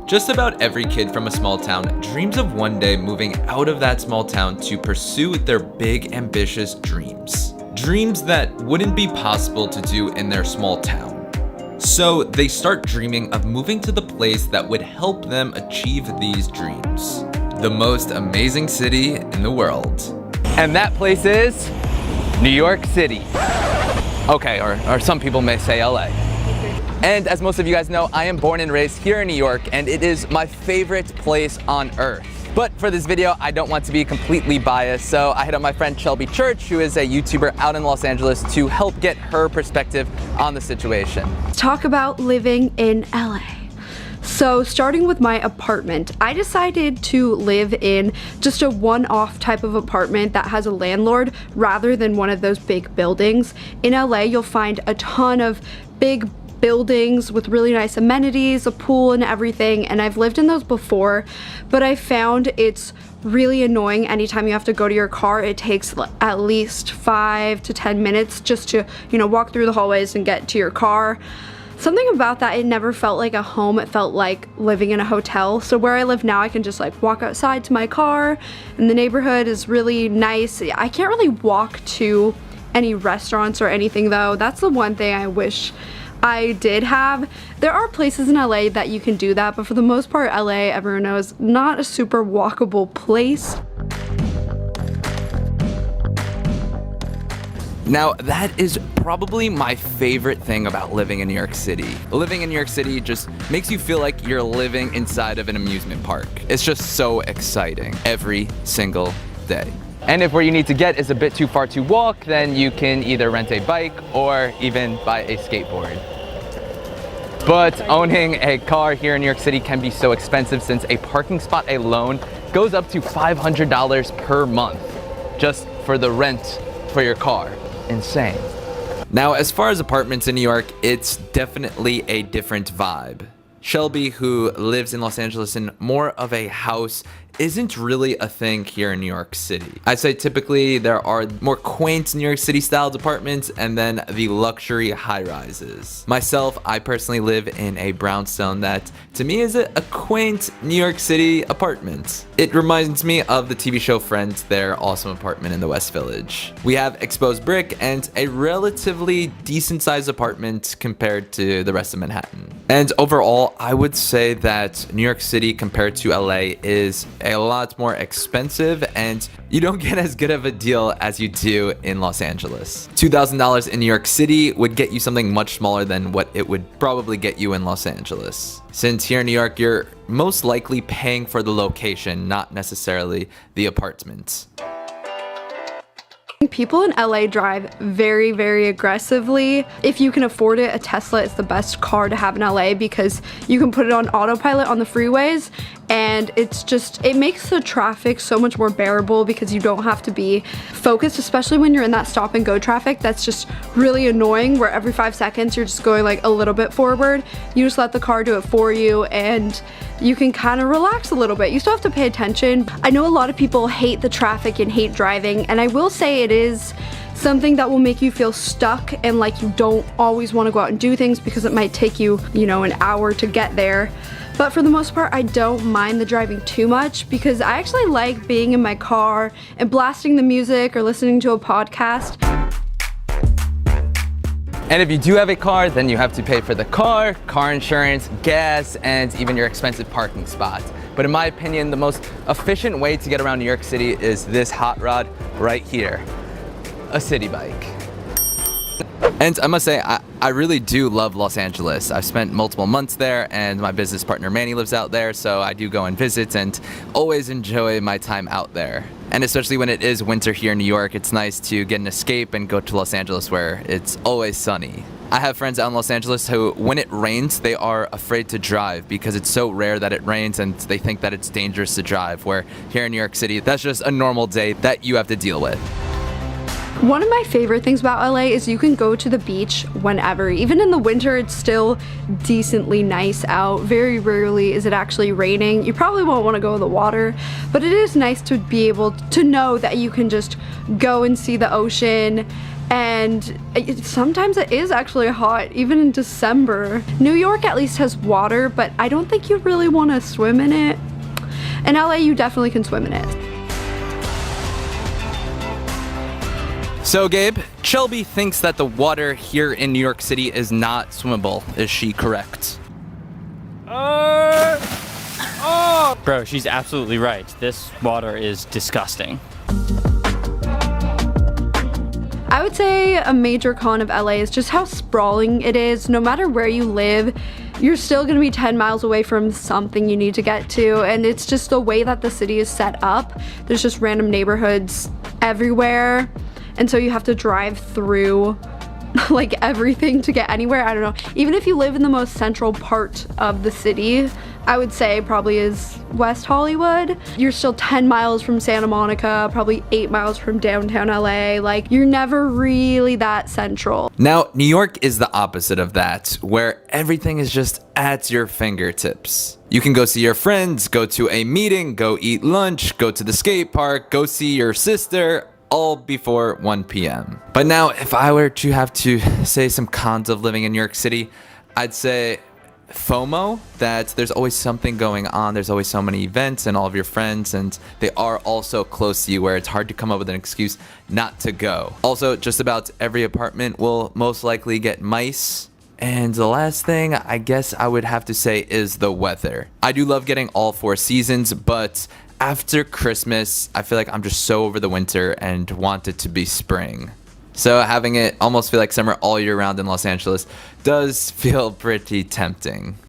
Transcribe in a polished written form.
Just about every kid from a small town dreams of one day moving out of that small town to pursue their big, ambitious dreams. Dreams that wouldn't be possible to do in their small town. So they start dreaming of moving to the place that would help them achieve these dreams. The most amazing city in the world. And that place is New York City. Okay, or some people may say LA. And as most of you guys know, I am born and raised here in New York, and it is my favorite place on earth. But for this video, I don't want to be completely biased, so I hit up my friend Shelby Church, who is a YouTuber out in Los Angeles, to help get her perspective on the situation. Let's talk about living in LA. So starting with my apartment, I decided to live in just a one-off type of apartment that has a landlord rather than one of those big buildings. In LA, you'll find a ton of big buildings with really nice amenities, a pool and everything, and I've lived in those before, but I found it's really annoying anytime you have to go to your car. It takes at least 5 to 10 minutes just to, walk through the hallways and get to your car. Something about that, it never felt like a home. It felt like living in a hotel. So where I live now, I can just walk outside to my car, and the neighborhood is really nice. I can't really walk to any restaurants or anything though. That's the one thing I wish I did have. There are places in LA that you can do that, but for the most part, LA, everyone knows, not a super walkable place. Now, that is probably my favorite thing about living in New York City. Living in New York City just makes you feel like you're living inside of an amusement park. It's just so exciting every single day. And if where you need to get is a bit too far to walk, then you can either rent a bike or even buy a skateboard. But owning a car here in New York City can be so expensive, since a parking spot alone goes up to $500 per month just for the rent for your car. Insane. Now, as far as apartments in New York, it's definitely a different vibe. Shelby, who lives in Los Angeles in more of a house, isn't really a thing here in New York City. I'd say typically there are more quaint New York City styled apartments and then the luxury high-rises. Myself, I personally live in a brownstone that to me is a quaint New York City apartment. It reminds me of the TV show Friends, their awesome apartment in the West Village. We have exposed brick and a relatively decent sized apartment compared to the rest of Manhattan. And overall, I would say that New York City compared to LA is a lot more expensive, and you don't get as good of a deal as you do in Los Angeles. $2,000 in New York City would get you something much smaller than what it would probably get you in Los Angeles. Since here in New York, you're most likely paying for the location, not necessarily the apartment. People in LA drive very, very aggressively. If you can afford it, a Tesla is the best car to have in LA because you can put it on autopilot on the freeways, and it makes the traffic so much more bearable because you don't have to be focused, especially when you're in that stop and go traffic. That's just really annoying, where every 5 seconds you're just going a little bit forward. You just let the car do it for you, and you can kind of relax a little bit. You still have to pay attention. I know a lot of people hate the traffic and hate driving, and I will say it is something that will make you feel stuck and like you don't always want to go out and do things because it might take you, an hour to get there. But for the most part, I don't mind the driving too much because I actually like being in my car and blasting the music or listening to a podcast. And if you do have a car, then you have to pay for the car insurance, gas, and even your expensive parking spot. But in my opinion, the most efficient way to get around New York City is this hot rod right here, a city bike. And I must say, I really do love Los Angeles. I've spent multiple months there, and my business partner Manny lives out there, so I do go and visit and always enjoy my time out there. And especially when it is winter here in New York, it's nice to get an escape and go to Los Angeles where it's always sunny. I have friends out in Los Angeles who, when it rains, they are afraid to drive because it's so rare that it rains and they think that it's dangerous to drive, where here in New York City, that's just a normal day that you have to deal with. One of my favorite things about LA is you can go to the beach whenever. Even in the winter, it's still decently nice out. Very rarely is it actually raining. You probably won't want to go in the water, but it is nice to be able to know that you can just go and see the ocean And sometimes it is actually hot, even in December. New York at least has water, but I don't think you really want to swim in it. In LA, you definitely can swim in it. So, Gabe, Shelby thinks that the water here in New York City is not swimmable. Is she correct? Bro, she's absolutely right. This water is disgusting. I would say a major con of LA is just how sprawling it is. No matter where you live, you're still gonna be 10 miles away from something you need to get to, and it's just the way that the city is set up. There's just random neighborhoods everywhere, and so you have to drive through like everything to get anywhere. I don't know. Even if you live in the most central part of the city, I would say probably is West Hollywood, you're still 10 miles from Santa Monica, probably 8 miles from downtown LA. Like, you're never really that central. Now, New York is the opposite of that, where everything is just at your fingertips. You can go see your friends, go to a meeting, go eat lunch, go to the skate park, go see your sister, all before 1 p.m. But now, if I were to have to say some cons of living in New York City, I'd say FOMO, that there's always something going on. There's always so many events and all of your friends, and they are all so close to you where it's hard to come up with an excuse not to go. Also, just about every apartment will most likely get mice. And the last thing I guess I would have to say is the weather. I do love getting all 4 seasons, but after Christmas, I feel like I'm just so over the winter and want it to be spring. So having it almost feel like summer all year round in Los Angeles does feel pretty tempting.